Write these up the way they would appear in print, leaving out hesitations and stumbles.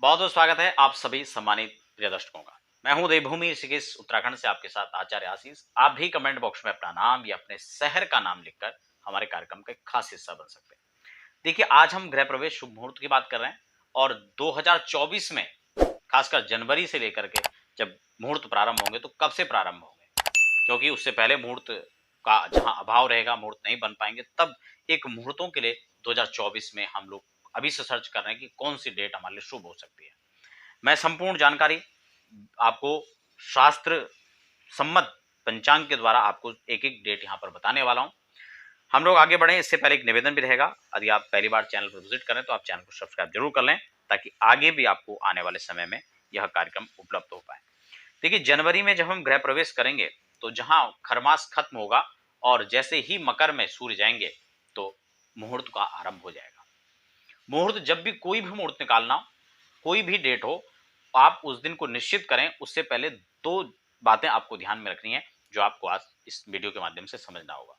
बहुत बहुत स्वागत है आप सभी सम्मानित प्रिय दर्शकों का। मैं हूं देवभूमि ऋषिकेश उत्तराखंड से आपके साथ आचार्य आशीष। आप भी कमेंट बॉक्स में अपना नाम या अपने शहर का नाम लिखकर हमारे कार्यक्रम का एक खास हिस्सा बन सकते हैं। देखिए, आज हम गृह प्रवेश शुभ मुहूर्त की बात कर रहे हैं और 2024 में खासकर जनवरी से लेकर के जब मुहूर्त प्रारंभ होंगे तो कब से प्रारंभ होंगे, क्योंकि उससे पहले मुहूर्त का जहां अभाव रहेगा, मुहूर्त नहीं बन पाएंगे, तब एक मुहूर्तों के लिए 2024 में हम लोग अभी से सर्च कर रहे हैं कि कौन सी डेट हमारे लिए शुभ हो सकती है। मैं संपूर्ण जानकारी आपको शास्त्र सम्मत पंचांग के द्वारा आपको एक एक डेट यहां पर बताने वाला हूं। हम लोग आगे बढ़े इससे पहले एक निवेदन भी रहेगा, यदि आप पहली बार चैनल पर विजिट करें तो आप चैनल को सब्सक्राइब जरूर कर लें ताकि आगे भी आपको आने वाले समय में यह कार्यक्रम उपलब्ध हो पाए। देखिए, जनवरी में जब हम गृह प्रवेश करेंगे तो जहां खरमास खत्म होगा और जैसे ही मकर में सूर्य जाएंगे तो मुहूर्त का आरंभ हो जाएगा। मुहूर्त जब भी कोई भी मुहूर्त निकालना, कोई भी डेट हो, आप उस दिन को निश्चित करें। उससे पहले दो बातें आपको ध्यान में रखनी है जो आपको आज इस वीडियो के माध्यम से समझना होगा।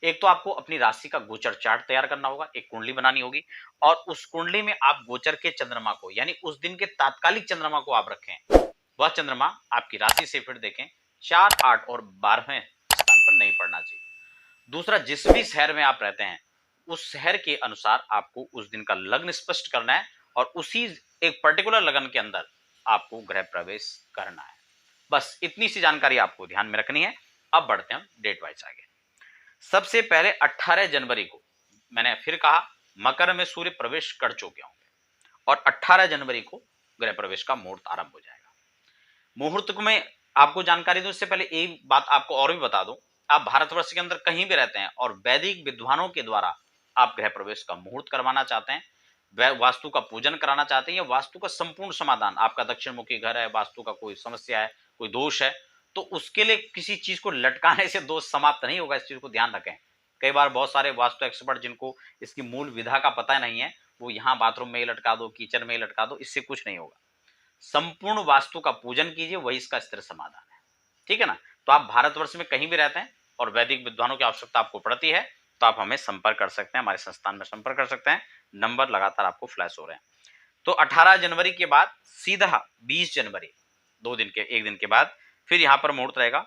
एक तो आपको अपनी राशि का गोचर चार्ट तैयार करना होगा, एक कुंडली बनानी होगी और उस कुंडली में आप गोचर के चंद्रमा को यानी उस दिन के तात्कालिक चंद्रमा को आप रखें। वह चंद्रमा आपकी राशि से फिर देखें 4, 8 और 12वें स्थान पर नहीं पड़ना चाहिए। दूसरा, जिस भी शहर में आप रहते हैं उस शहर के अनुसार आपको उस दिन का लग्न स्पष्ट करना है और उसी एक पर्टिकुलर लगन के अंदर आपको गृह प्रवेश करना है। बस इतनी सी जानकारी आपको ध्यान में रखनी है। अब बढ़ते हैं डेट वाइज आगे। सबसे पहले 18 जनवरी को, मैंने फिर कहा, मकर में सूर्य प्रवेश कर चुके होंगे और 18 जनवरी को गृह प्रवेश का मुहूर्त आरंभ हो जाएगा। मुहूर्त में आपको जानकारी दूं इससे पहले एक बात आपको और भी बता दूं। आप भारतवर्ष के अंदर कहीं भी रहते हैं और वैदिक विद्वानों के द्वारा आप गृह प्रवेश का मुहूर्त करवाना चाहते हैं, वास्तु का पूजन कराना चाहते हैं या वास्तु का संपूर्ण समाधान, आपका दक्षिण मुखी घर है, वास्तु का कोई समस्या है, कोई दोष है, तो उसके लिए किसी चीज को लटकाने से दोष समाप्त नहीं होगा। इस चीज को ध्यान रखें। कई बार बहुत सारे वास्तु एक्सपर्ट जिनको इसकी मूल विधा का पता नहीं है, वो यहाँ बाथरूम में ही लटका दो, किचन में ही लटका दो, इससे कुछ नहीं होगा। संपूर्ण वास्तु का पूजन कीजिए, वही इसका स्थिर समाधान है। ठीक है ना? तो आप भारतवर्ष में कहीं भी रहते हैं और वैदिक विद्वानों की आवश्यकता आपको पड़ती है तो आप हमें संपर्क कर सकते हैं, हमारे संस्थान में संपर्क कर सकते हैं। नंबर लगातार आपको फ्लैश हो रहे हैं। तो 18 जनवरी के बाद सीधा 20 जनवरी, 2 दिन के, एक दिन के बाद फिर यहाँ पर मुहूर्त रहेगा।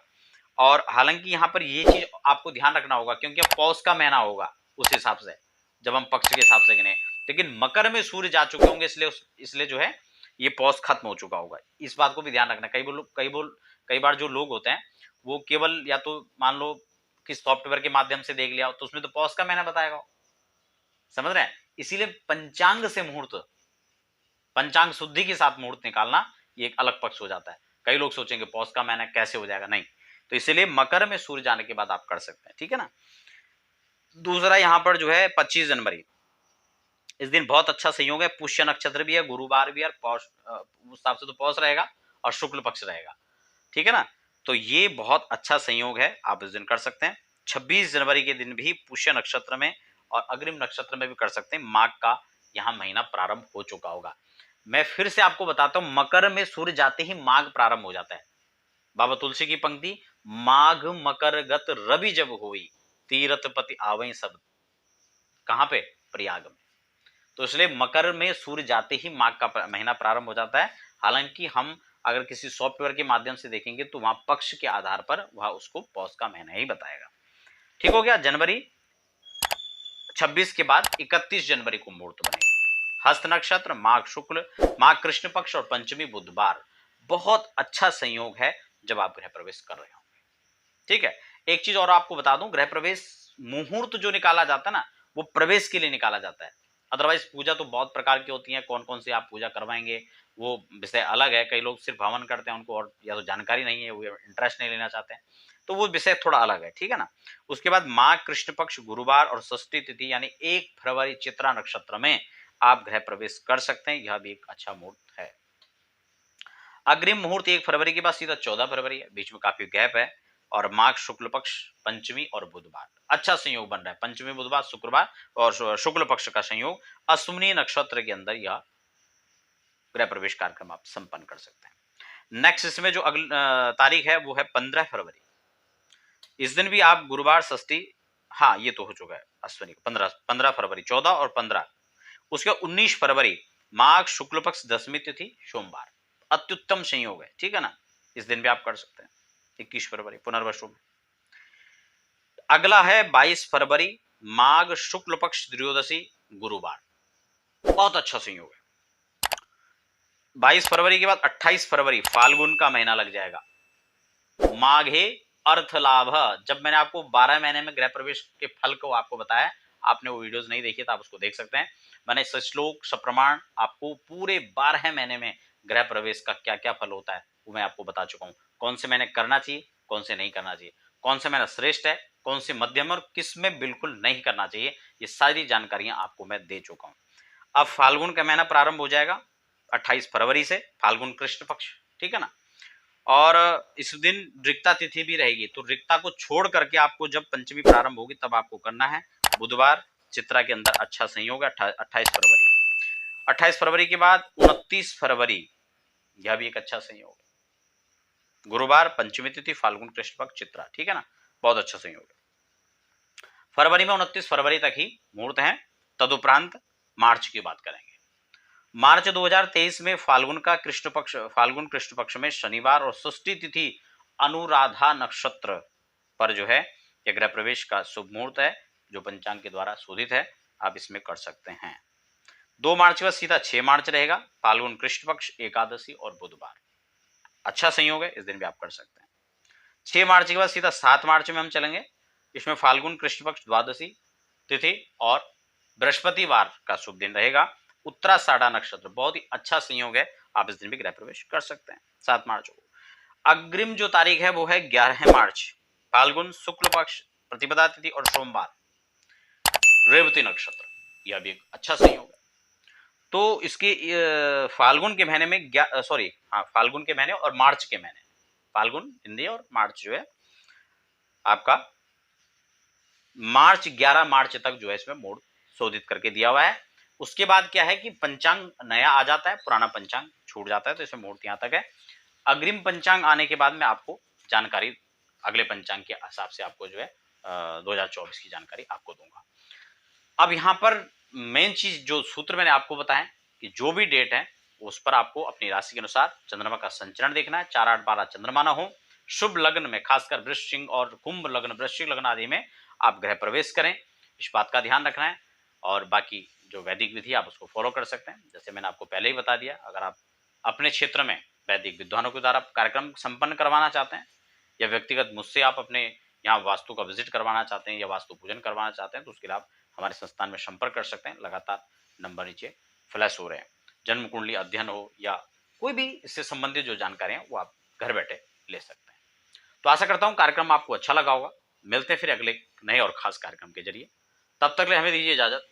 और हालांकि यहाँ पर ये चीज आपको ध्यान रखना होगा क्योंकि अब पौष का महीना होगा उस हिसाब से, जब हम पक्ष के हिसाब से गिने, लेकिन मकर में सूर्य जा चुके होंगे, इसलिए जो है ये पौष खत्म हो चुका होगा। इस बात को भी ध्यान रखना। कई बार जो लोग होते हैं वो केवल या तो मान लो कि सॉफ्टवेयर के माध्यम से देख लिया तो उसमें तो पौष का महीना बताएगा, समझ रहे हैं? इसीलिए पंचांग से मुहूर्त, पंचांग शुद्धि के साथ मुहूर्त निकालना ये एक अलग पक्ष हो जाता है। कई लोग सोचेंगे पौष का महीना कैसे हो जाएगा, नहीं। तो इसीलिए मकर में सूर्य जाने के बाद आप कर सकते हैं। ठीक है ना? दूसरा यहां पर जो है 25 जनवरी, इस दिन बहुत अच्छा संयोग है। पुष्य नक्षत्र भी है, गुरुवार भी है, पौष उस हिसाब से तो पौष रहेगा और शुक्ल पक्ष रहेगा। ठीक है ना? तो ये बहुत अच्छा संयोग है, आप इस दिन कर सकते हैं। 26 जनवरी के दिन भी पुष्य नक्षत्र में और अग्रिम नक्षत्र में भी कर सकते हैं। माघ का यहाँ महीना प्रारंभ हो चुका होगा। मैं फिर से आपको बताता हूं, मकर में सूर्य जाते ही माघ प्रारंभ हो जाता है। बाबा तुलसी की पंक्ति, माघ मकर गत रवि जब होई, तीरथ पति आवई सब। कहां पे? प्रयाग में। तो इसलिए मकर में सूर्य जाते ही माघ का महीना प्रारंभ हो जाता है। हालांकि हम अगर किसी सॉफ्टवेयर के माध्यम से देखेंगे तो वहां पक्ष के आधार पर वह उसको पौष का महीना ही बताएगा। ठीक हो गया? जनवरी 26 के बाद 31 जनवरी को मुहूर्त बनेगा। हस्त नक्षत्र, माघ शुक्ल, माघ कृष्ण पक्ष और पंचमी बुधवार, बहुत अच्छा संयोग है जब आप गृह प्रवेश कर रहे हो। ठीक है? एक चीज और आपको बता दूं, गृह प्रवेश मुहूर्त जो निकाला जाता है ना, वो प्रवेश के लिए निकाला जाता है। अदरवाइज पूजा तो बहुत प्रकार की होती है, कौन कौन सी आप पूजा करवाएंगे वो विषय अलग है। कई लोग सिर्फ हवन करते हैं, उनको और या तो जानकारी नहीं है, वो इंटरेस्ट नहीं लेना चाहते हैं, तो वो विषय थोड़ा अलग है। ठीक है ना? उसके बाद माघ कृष्ण पक्ष, गुरुवार और षष्ठी तिथि यानी 1 फरवरी चित्रा नक्षत्र में आप गृह प्रवेश कर सकते हैं। यह भी एक अच्छा मुहूर्त है। अग्रिम मुहूर्त 1 फरवरी के बाद सीधा 14 फरवरी है, बीच में काफी गैप है। और माघ शुक्ल पक्ष, पंचमी और बुधवार, अच्छा संयोग बन रहा है। पंचमी बुधवार शुक्रवार और शुक्ल पक्ष का संयोग, अश्विनी नक्षत्र के अंदर यह गृह प्रवेश कार्यक्रम आप संपन्न कर सकते हैं। नेक्स्ट इसमें जो अगली तारीख है वो है 15 फरवरी। इस दिन भी आप गुरुवार, षष्ठी, हाँ ये तो हो चुका है अश्विनी, 15 फरवरी, 14 और 15। उसके 19 फरवरी माघ शुक्ल पक्ष दशमी तिथि सोमवार, अत्युत्तम संयोग है, ठीक है ना। इस दिन भी आप कर सकते हैं 21 फरवरी पुनर्वसु में। अगला है 22 फरवरी माघ शुक्ल पक्ष त्रयोदशी गुरुवार, बहुत अच्छा संयोग है। 22 फरवरी के बाद 28 फरवरी फाल्गुन का महीना लग जाएगा। माघे अर्थ लाभ, जब मैंने आपको 12 महीने में गृह प्रवेश के फल को आपको बताया, आपने वो वीडियोस नहीं देखी तो आप उसको देख सकते हैं। मैंने सश्लोक सप्रमाण आपको पूरे 12 महीने में गृह प्रवेश का क्या क्या फल होता है वो मैं आपको बता चुका हूँ। कौन से महीने करना चाहिए, कौन से नहीं करना चाहिए, कौन से महीना श्रेष्ठ है, कौन से मध्यम और किस में बिल्कुल नहीं करना चाहिए, ये सारी जानकारियां आपको मैं दे चुका हूँ। अब फाल्गुन का महीना प्रारंभ हो जाएगा 28 फरवरी से, फाल्गुन कृष्ण पक्ष, ठीक है ना। और इस दिन रिक्ता तिथि भी रहेगी, तो रिक्ता को छोड़ करके आपको जब पंचमी प्रारंभ होगी तब आपको करना है। बुधवार चित्रा के अंदर अच्छा संयोग है 28 फरवरी। 28 फरवरी के बाद 29 फरवरी, यह भी एक अच्छा संयोग है। गुरुवार पंचमी तिथि फाल्गुन कृष्ण पक्ष चित्रा, ठीक है ना, बहुत अच्छा संयोग है। फरवरी में 29 फरवरी तक ही मुहूर्त है, तदुपरांत मार्च की बात करेंगे। मार्च 2023 में फाल्गुन कृष्ण पक्ष में शनिवार और षष्ठी तिथि अनुराधा नक्षत्र पर जो है यह गृह प्रवेश का शुभ मुहूर्त है, जो पंचांग के द्वारा शोधित है, आप इसमें कर सकते हैं। 2 मार्च के बाद सीधा 6 मार्च रहेगा, फाल्गुन कृष्ण पक्ष एकादशी और बुधवार, अच्छा संयोग है, इस दिन भी आप कर सकते हैं। 6 मार्च के बाद सीधा 7 मार्च में हम चलेंगे, इसमें फाल्गुन कृष्ण पक्ष द्वादशी तिथि और बृहस्पतिवार का शुभ दिन रहेगा। उत्तराषाढ़ा नक्षत्र, बहुत ही अच्छा संयोग है, आप इस दिन भी गृह प्रवेश कर सकते हैं 7 मार्च को। अग्रिम जो तारीख है वो है 11 मार्च, फाल्गुन शुक्ल पक्ष प्रतिपदा तिथि और सोमवार, रेवती नक्षत्र, यह भी एक अच्छा संयोग है। तो इसके फाल्गुन के महीने में फाल्गुन के महीने और मार्च के महीने, फाल्गुन हिंदी और मार्च जो है आपका मार्च 11 मार्च तक जो है इसमें मोड शोधित करके दिया हुआ है। उसके बाद क्या है कि पंचांग नया आ जाता है, पुराना पंचांग छूट जाता है, तो इसमें मुहूर्त यहां तक है। अग्रिम पंचांग आने के बाद में आपको जानकारी अगले पंचांग के हिसाब से आपको जो है 2024 की जानकारी आपको दूंगा। अब यहां पर मेन चीज जो सूत्र मैंने आपको बताया कि जो भी डेट है उस पर आपको अपनी राशि के अनुसार चंद्रमा का संचरण देखना है, 4 8 12 चंद्रमा ना हो, शुभ लग्न में खासकर वृश्चिक और कुंभ लग्न, वृश्चिक लग्न आदि में आप गृह प्रवेश करें, इस बात का ध्यान रखना है। और बाकी जो वैदिक विधि आप उसको फॉलो कर सकते हैं, जैसे मैंने आपको पहले ही बता दिया। अगर आप अपने क्षेत्र में वैदिक विद्वानों के द्वारा कार्यक्रम संपन्न करवाना चाहते हैं या व्यक्तिगत मुझसे आप अपने यहाँ वास्तु का विजिट करवाना चाहते हैं या वास्तु पूजन करवाना चाहते हैं, तो उसके लिए आप हमारे संस्थान में संपर्क कर सकते हैं। लगातार नंबर नीचे फ्लैश हो रहे हैं। जन्म कुंडली अध्ययन हो या कोई भी इससे संबंधित जो जानकारियां वो आप घर बैठे ले सकते हैं। तो आशा करता हूं कार्यक्रम आपको अच्छा लगा होगा। मिलते हैं फिर अगले नए और खास कार्यक्रम के जरिए, तब तक ले हमें दीजिए इजाजत।